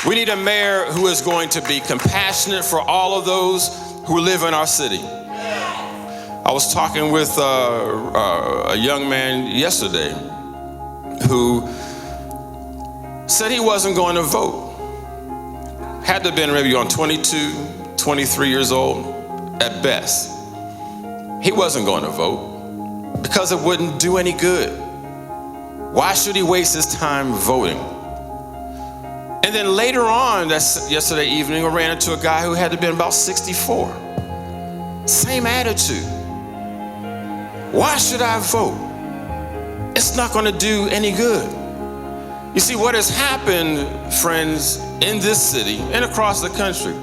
We need a mayor who is going to be compassionate for all of those who live in our city. I was talking with a young man yesterday who said he wasn't going to vote. Had to have been maybe on 22, 23 years old at best. He wasn't going to vote because it wouldn't do any good. Why should he waste his time voting? And then later on, that's yesterday evening, I ran into a guy who had to have been about 64. Same attitude. Why should I vote? It's not going to do any good. You see, what has happened, friends, in this city and across the country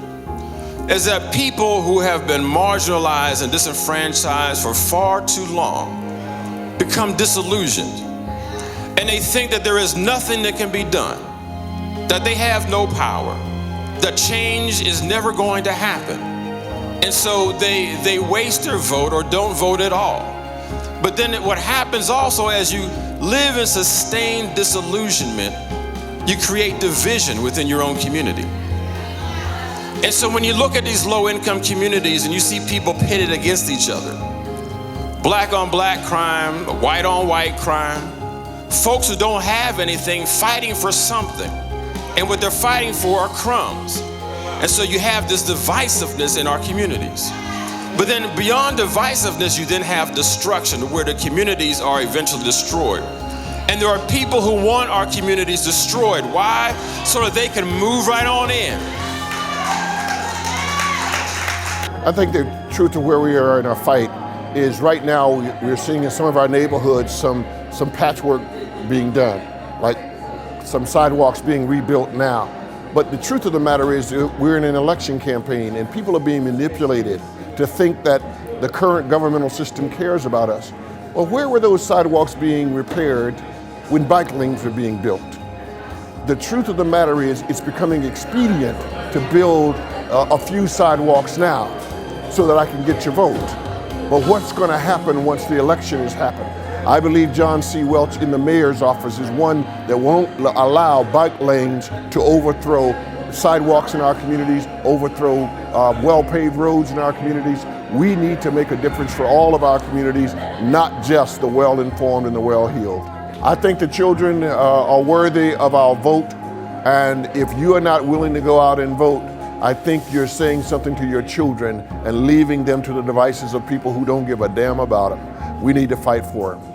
is that people who have been marginalized and disenfranchised for far too long become disillusioned. And they think that there is nothing that can be done, that they have no power, that change is never going to happen. And so they waste their vote or don't vote at all. But then what happens also, as you live in sustained disillusionment, you create division within your own community. And so when you look at these low-income communities and you see people pitted against each other, black on black crime, white on white crime, folks who don't have anything fighting for something, and what they're fighting for are crumbs. And so you have this divisiveness in our communities. But then beyond divisiveness, you then have destruction, where the communities are eventually destroyed. And there are people who want our communities destroyed. Why? So that they can move right on in. I think the truth of where we are in our fight is right now we're seeing in some of our neighborhoods some patchwork being done, like some sidewalks being rebuilt now. But the truth of the matter is we're in an election campaign and people are being manipulated to think that the current governmental system cares about us. Well, where were those sidewalks being repaired when bike lanes were being built? The truth of the matter is it's becoming expedient to build a few sidewalks now so that I can get your vote. But what's going to happen once the election has happened? I believe John C. Welch in the mayor's office is one that won't allow bike lanes to overthrow sidewalks in our communities, overthrow well-paved roads in our communities. We need to make a difference for all of our communities, not just the well-informed and the well-heeled. I think the children are worthy of our vote, and if you are not willing to go out and vote, I think you're saying something to your children and leaving them to the devices of people who don't give a damn about them. We need to fight for them.